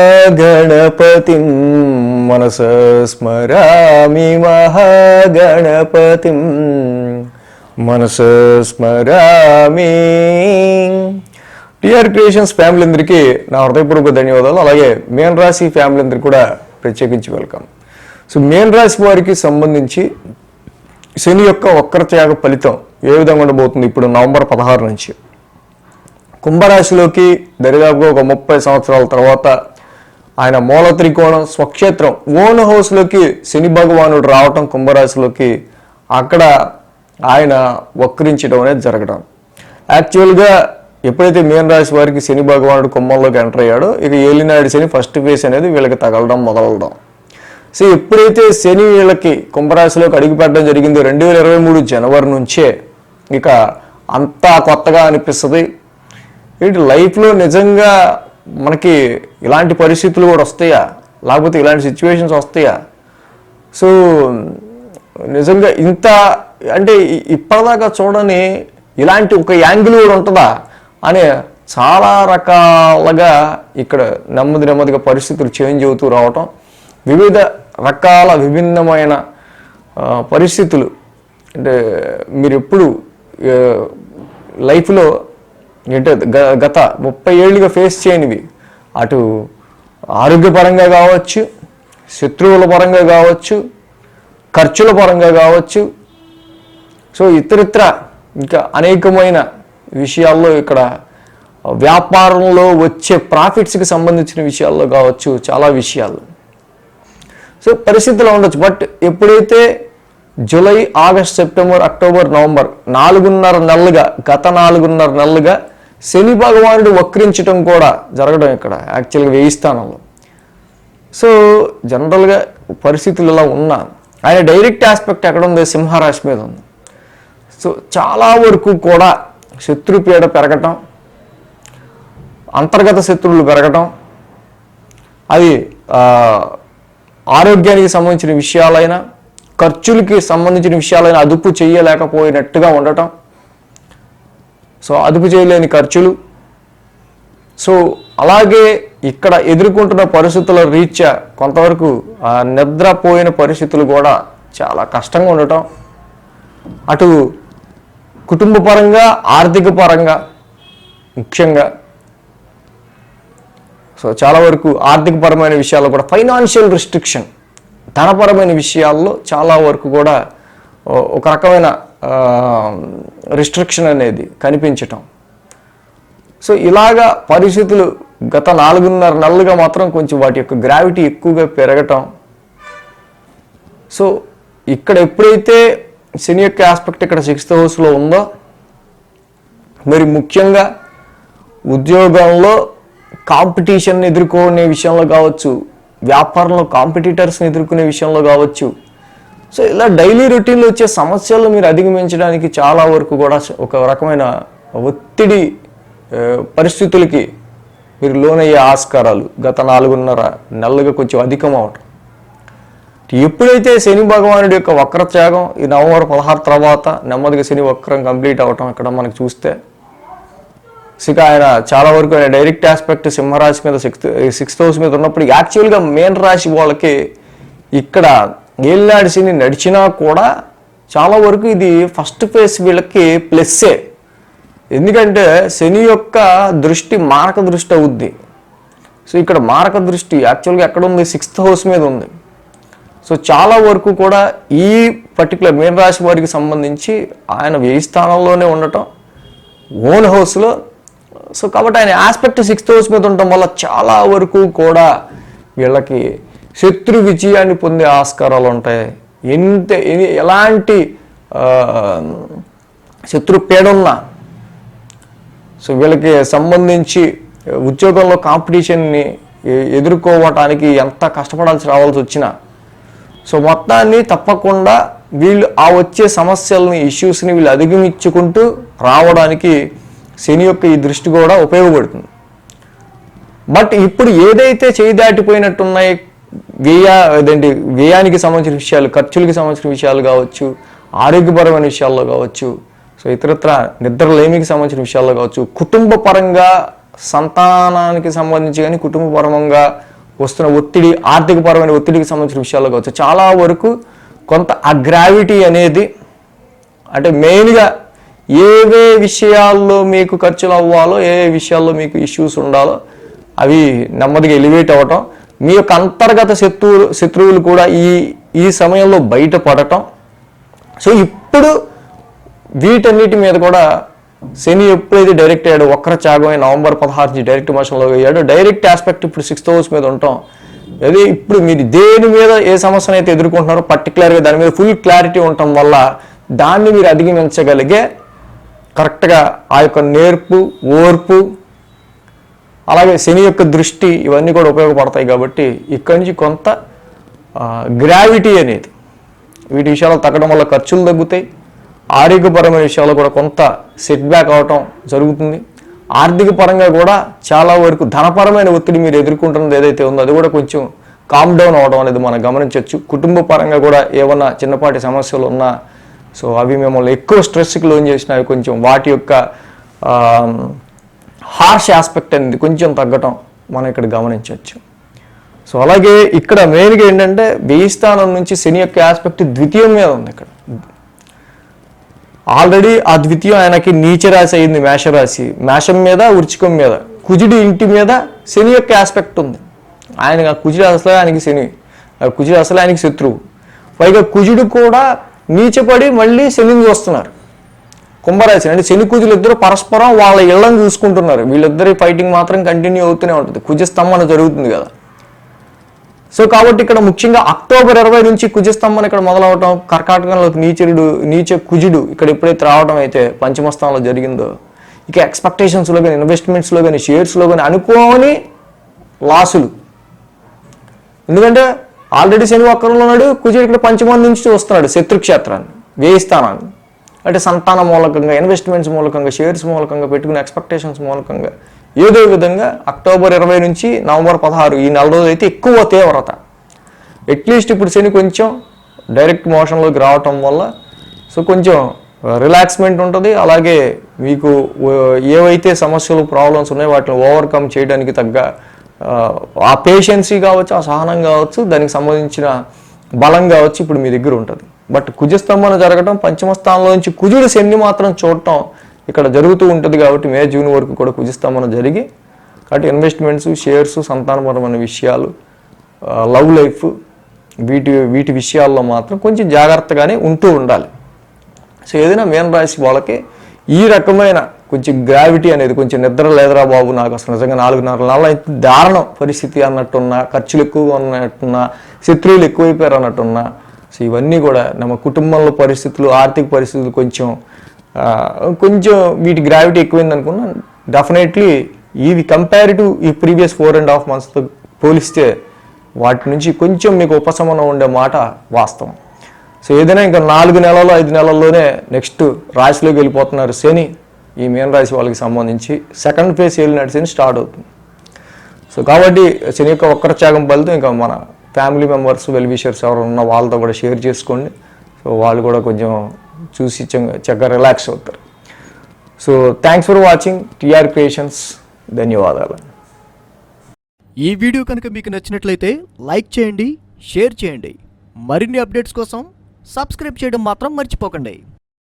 మహాగణపతిం మనసా స్మరామి మహాగణపతిం మనసా స్మరామి. TR creations family అందరికీ నా హృదయపూర్వక ధన్యవాదాలు. అలాగే మేన్ రాశి ఫ్యామిలీ అందరికీ కూడా ప్రత్యేకించి వెల్కమ్. సో మేన్ రాశి వారికి సంబంధించి శని యొక్క వక్రత్యాగ ఫలితం ఏ విధంగా ఉండబోతుంది ఇప్పుడు నవంబర్ 16 నుంచి. కుంభరాశిలోకి దరిదాపుగా ఒక 30 సంవత్సరాల తర్వాత ఆయన మూల త్రికోణం స్వక్షేత్రం ఓన్ హౌస్లోకి శని భగవానుడు రావటం, కుంభరాశిలోకి అక్కడ ఆయన వక్రించడం అనేది జరగడం. యాక్చువల్గా ఎప్పుడైతే మీన రాశి వారికి శని భగవానుడు కుంభంలోకి ఎంటర్ అయ్యాడో ఇక ఏలినాడు శని ఫస్ట్ ఫేస్ అనేది వీళ్ళకి తగలడం మొదలవడం. సో ఎప్పుడైతే శని వీళ్ళకి కుంభరాశిలోకి అడుగుపెట్టడం జరిగిందో 2023 జనవరి నుంచే ఇక అంతా కొత్తగా అనిపిస్తుంది. ఏంటి లైఫ్లో నిజంగా మనకి ఇలాంటి పరిస్థితులు కూడా వస్తాయా, లేకపోతే ఇలాంటి సిచ్యువేషన్స్ వస్తాయా? సో నిజంగా ఇంత అంటే ఇప్పటిదాకా చూడని ఇలాంటి ఒక యాంగిల్ కూడా ఉంటుందా అనే చాలా రకాలుగా ఇక్కడ నెమ్మదిగా పరిస్థితులు చేంజ్ అవుతూ రావటం, వివిధ రకాల విభిన్నమైన పరిస్థితులు అంటే మీరు ఎప్పుడు లైఫ్లో అంటే గత 30 ఏళ్ళుగా ఫేస్ చేయనివి, అటు ఆరోగ్యపరంగా కావచ్చు, శత్రువుల పరంగా కావచ్చు, ఖర్చుల పరంగా కావచ్చు, సో ఇతరిత్ర ఇంకా అనేకమైన విషయాల్లో ఇక్కడ వ్యాపారంలో వచ్చే ప్రాఫిట్స్కి సంబంధించిన విషయాల్లో కావచ్చు, చాలా విషయాలు సో పరిస్థితులు ఉండొచ్చు. బట్ ఎప్పుడైతే July, August, September, October, November 4.5 నెలలుగా గత 4.5 నెలలుగా శని భగవానుడు వక్రించడం కూడా జరగడం ఇక్కడ యాక్చువల్గా 1000 స్థానంలో. సో జనరల్గా పరిస్థితులు ఇలా ఉన్నా ఆయన డైరెక్ట్ ఆస్పెక్ట్ ఎక్కడ ఉంది, సింహరాశి మీద ఉంది. సో చాలా వరకు కూడా శత్రుపీడ పెరగటం, అంతర్గత శత్రువులు పెరగటం, అది ఆరోగ్యానికి సంబంధించిన విషయాలైనా ఖర్చులకి సంబంధించిన విషయాలైనా అదుపు చేయలేకపోయినట్టుగా ఉండటం, సో అదుపు చేయలేని ఖర్చులు. సో అలాగే ఇక్కడ ఎదుర్కొంటున్న పరిస్థితుల రీత్యా కొంతవరకు నిద్రపోయిన పరిస్థితులు కూడా చాలా కష్టంగా ఉండటం, అటు కుటుంబ పరంగా ఆర్థిక పరంగా ముఖ్యంగా. సో చాలా వరకు ఆర్థికపరమైన విషయాల్లో కూడా ఫైనాన్షియల్ రిస్ట్రిక్షన్, ధనపరమైన విషయాల్లో చాలా వరకు కూడా ఒక రకమైన రిస్ట్రిక్షన్ అనేది కనిపించటం. సో ఇలాగా పరిస్థితులు గత 4.5 నెలలుగా మాత్రం కొంచెం వాటి యొక్క గ్రావిటీ ఎక్కువగా పెరగటం. సో ఇక్కడ ఎప్పుడైతే శని యొక్క ఆస్పెక్ట్ ఇక్కడ 6th హౌస్లో ఉందో, మరి ముఖ్యంగా ఉద్యోగంలో కాంపిటీషన్ని ఎదుర్కొనే విషయంలో కావచ్చు, వ్యాపారంలో కాంపిటీటర్స్ని ఎదుర్కొనే విషయంలో కావచ్చు, సో ఇలా డైలీ రొటీన్లో వచ్చే సమస్యలను మీరు అధిగమించడానికి చాలా వరకు కూడా ఒక రకమైన ఒత్తిడి పరిస్థితులకి మీరు లోనయ్యే ఆస్కారాలు గత 4.5 నెలలుగా కొంచెం అధికం అవటం. ఎప్పుడైతే శని భగవానుడి యొక్క వక్రత్యాగం ఈ నవంబర్ 16 తర్వాత నెమ్మదిగా శని వక్రం కంప్లీట్ అవటం ఇక్కడ మనకు చూస్తే, ఇక ఆయన చాలా వరకు ఆయన డైరెక్ట్ ఆస్పెక్ట్ సింహరాశి మీద 6th హౌస్ మీద ఉన్నప్పుడు యాక్చువల్గా మేన్ రాశి వాళ్ళకి ఇక్కడ ఏలినాడు శని నడిచినా కూడా చాలా వరకు ఇది ఫస్ట్ ఫేస్ వీళ్ళకి ప్లస్సే. ఎందుకంటే శని యొక్క దృష్టి మారక దృష్టి అవుద్ది. సో ఇక్కడ మారక దృష్టి యాక్చువల్గా ఎక్కడ ఉంది, 6th హౌస్ మీద ఉంది. సో చాలా వరకు కూడా ఈ పర్టికులర్ మేన్ రాశి వారికి సంబంధించి ఆయన 1000 స్థానంలోనే ఉండటం ఓన్ హౌస్లో. సో కాబట్టి ఆయన ఆస్పెక్ట్ 6th హౌస్ మీద ఉండటం వల్ల చాలా వరకు కూడా వీళ్ళకి శత్రు విజయాన్ని పొందే ఆస్కారాలు ఉంటాయి. ఎలాంటి శత్రు పీడున్నా సో వీళ్ళకి సంబంధించి ఉద్యోగంలో కాంపిటీషన్ని ఎదుర్కోవటానికి ఎంత కష్టపడాల్సి రావాల్సి వచ్చినా సో మొత్తాన్ని తప్పకుండా వీళ్ళు ఆ వచ్చే సమస్యలని, ఇష్యూస్ని వీళ్ళు అధిగమించుకుంటూ రావడానికి శని యొక్క ఈ దృష్టి కూడా ఉపయోగపడుతుంది. బట్ ఇప్పుడు ఏదైతే చేయి దాటిపోయినట్టున్నాయి వ్యయానికి సంబంధించిన విషయాలు, ఖర్చులకి సంబంధించిన విషయాలు కావచ్చు, ఆరోగ్యపరమైన విషయాల్లో కావచ్చు, సో ఇతరత్ర నిద్రలేమికి సంబంధించిన విషయాల్లో కావచ్చు, కుటుంబ పరంగా సంతానానికి సంబంధించి కానీ కుటుంబపరంగా వస్తున్న ఒత్తిడి, ఆర్థికపరమైన ఒత్తిడికి సంబంధించిన విషయాల్లో కావచ్చు, చాలా వరకు కొంత ఆ గ్రావిటీ అనేది అంటే మెయిన్గా ఏవే విషయాల్లో మీకు ఖర్చులు అవ్వాలో, ఏ విషయాల్లో మీకు ఇష్యూస్ ఉండాలో అవి నెమ్మదిగా ఎలివేట్ అవ్వటం, మీ యొక్క అంతర్గత శత్రువులు కూడా ఈ సమయంలో బయటపడటం. సో ఇప్పుడు వీటన్నిటి మీద కూడా శని ఎప్పుడైతే డైరెక్ట్ అయ్యాడో, వక్ర త్యాగమై నవంబర్ 16 నుంచి డైరెక్ట్ మోషన్లో అయ్యాడో, డైరెక్ట్ ఆస్పెక్ట్ ఇప్పుడు 6th హౌస్ మీద ఉండటం. అదే ఇప్పుడు మీరు దేని మీద ఏ సమస్యను అయితే ఎదుర్కొంటున్నారో పర్టికులర్గా దాని మీద ఫుల్ క్లారిటీ ఉండటం వల్ల దాన్ని మీరు అధిగమించగలిగే కరెక్ట్గా ఆ యొక్క నేర్పు, ఓర్పు, అలాగే శని యొక్క దృష్టి ఇవన్నీ కూడా ఉపయోగపడతాయి. కాబట్టి ఇక్కడి నుంచి కొంత గ్రావిటీ అనేది వీటి విషయాలు తగ్గడం వల్ల ఖర్చులు తగ్గుతాయి. ఆరోగ్యపరమైన విషయాల్లో కూడా కొంత సెట్ బ్యాక్ అవటం జరుగుతుంది. ఆర్థిక పరంగా కూడా చాలా వరకు ధనపరమైన ఒత్తిడి మీరు ఎదుర్కొంటున్నది ఏదైతే ఉందో అది కూడా కొంచెం కామ్ డౌన్ అవడం అనేది మనం గమనించవచ్చు. కుటుంబ పరంగా కూడా ఏమన్నా చిన్నపాటి సమస్యలు ఉన్నా సో అవి మిమ్మల్ని ఎక్కువ స్ట్రెస్కి లోన్ చేసినవి కొంచెం వాటి యొక్క హార్ష్ ఆస్పెక్ట్ అనేది కొంచెం తగ్గటం మనం ఇక్కడ గమనించవచ్చు. సో అలాగే ఇక్కడ మెయిన్గా ఏంటంటే 1000 స్థానం నుంచి శని యొక్క ఆస్పెక్ట్ ద్వితీయం మీద ఉంది. ఇక్కడ ఆల్రెడీ ఆ ద్వితీయం ఆయనకి నీచరాశి అయింది, మేషరాశి. మేషం మీద, వృచ్చికం మీద, కుజుడి ఇంటి మీద శని యొక్క ఆస్పెక్ట్ ఉంది. ఆయన కుజుడు అసలే ఆయనకి శని, కుజుడు అసలే ఆయనకి శత్రువు. పైగా కుజుడు కూడా నీచపడి మళ్ళీ శనిని చూస్తున్నారు. కుంభరాశి అంటే శని కుజులు ఇద్దరు పరస్పరం వాళ్ళ ఇళ్లను చూసుకుంటున్నారు. వీళ్ళిద్దరి ఫైటింగ్ మాత్రం కంటిన్యూ అవుతూనే ఉంటుంది. కుజస్తంభన జరుగుతుంది కదా. సో కాబట్టి ఇక్కడ ముఖ్యంగా అక్టోబర్ 20 నుంచి కుజస్తంభన ఇక్కడ మొదలవటం, కర్కాటకంలోకి నీచ కుజుడు ఇక్కడ ఎప్పుడైతే రావడం అయితే పంచమస్థానంలో జరిగిందో, ఇక ఎక్స్పెక్టేషన్స్లో కానీ, ఇన్వెస్ట్మెంట్స్లో కానీ, షేర్స్లో కానీ అనుకోని లాసులు. ఎందుకంటే ఆల్రెడీ శని వక్రంలో ఉన్నాడు, కుజుడు ఇక్కడ పంచమం నుంచి వస్తున్నాడు శత్రుక్షేత్రాన్ని, 1000 స్థానాన్ని. అంటే సంతాన మూలకంగా, ఇన్వెస్ట్మెంట్స్ మూలకంగా, షేర్స్ మూలకంగా, పెట్టుకునే ఎక్స్పెక్టేషన్స్ మూలకంగా ఏదో విధంగా అక్టోబర్ 20 నుంచి నవంబర్ 16 ఈ 4 రోజులు అయితే ఎక్కువ తీవ్రత. అట్లీస్ట్ ఇప్పుడు శని కొంచెం డైరెక్ట్ మోషన్లోకి రావటం వల్ల సో కొంచెం రిలాక్స్మెంట్ ఉంటుంది. అలాగే మీకు ఏవైతే సమస్యలు, ప్రాబ్లమ్స్ ఉన్నాయో వాటిని ఓవర్కమ్ చేయడానికి తగ్గ ఆ పేషెన్సీ కావచ్చు, ఆ సహనం కావచ్చు, దానికి సంబంధించిన బలం కావచ్చు ఇప్పుడు మీ దగ్గర ఉంటుంది. బట్ కుజస్తంభన జరగటం, పంచమ స్థానంలో నుంచి కుజుడు శని మాత్రం చూడటం ఇక్కడ జరుగుతూ ఉంటుంది. కాబట్టి మే, జూన్ వరకు కూడా కుజస్తంభన జరిగి కాబట్టి ఇన్వెస్ట్మెంట్స్, షేర్స్, సంతానపరమైన విషయాలు, లవ్ లైఫ్ వీటి విషయాల్లో మాత్రం కొంచెం జాగ్రత్తగానే ఉంటూ ఉండాలి. సో ఏదైనా మీన రాశి వాళ్ళకి ఈ రకమైన కొంచెం గ్రావిటీ అనేది, కొంచెం నిద్ర లేదురా బాబు నాకు అసలు నిజంగా 4.5 నెలలు అయితే దారుణం పరిస్థితి అన్నట్టున్నా, ఖర్చులు ఎక్కువగా ఉన్నట్టున్నా, శత్రువులు ఎక్కువైపోయారు అన్నట్టున్నా, సో ఇవన్నీ కూడా మన కుటుంబంలో పరిస్థితులు, ఆర్థిక పరిస్థితులు కొంచెం వీటి గ్రావిటీ ఎక్కువైంది అనుకున్నా డెఫినెట్లీ ఇవి కంపేరిటివ్ ఈ ప్రీవియస్ 4.5 monthsతో పోలిస్తే వాటి నుంచి కొంచెం మీకు ఉపశమనం ఉండే మాట వాస్తవం. సో ఏదైనా ఇంకా 4 నెలలు 5 నెలల్లోనే నెక్స్ట్ రాశిలోకి వెళ్ళిపోతున్నారు శని. ఈ మీన రాశి వాళ్ళకి సంబంధించి సెకండ్ ఫేజ్ ఏలినాటి శని స్టార్ట్ అవుతుంది. సో కాబట్టి శని యొక్క వక్రత్యాగం ఫలితం ఇంకా మన ఫ్యామిలీ మెంబర్స్, వెల్ విషర్స్ ఎవరు ఉన్న వాళ్ళతో కూడా షేర్ చేసుకోండి. సో వాళ్ళు కూడా కొంచెం చూసి చక్కగా రిలాక్స్ అవుతారు. So thanks for watching TR creations. ధన్యవాదాలు. ఈ వీడియో కనుక మీకు నచ్చినట్లయితే లైక్ చేయండి, షేర్ చేయండి. మరిన్ని అప్డేట్స్ కోసం సబ్స్క్రైబ్ చేయడం మాత్రం మర్చిపోకండి.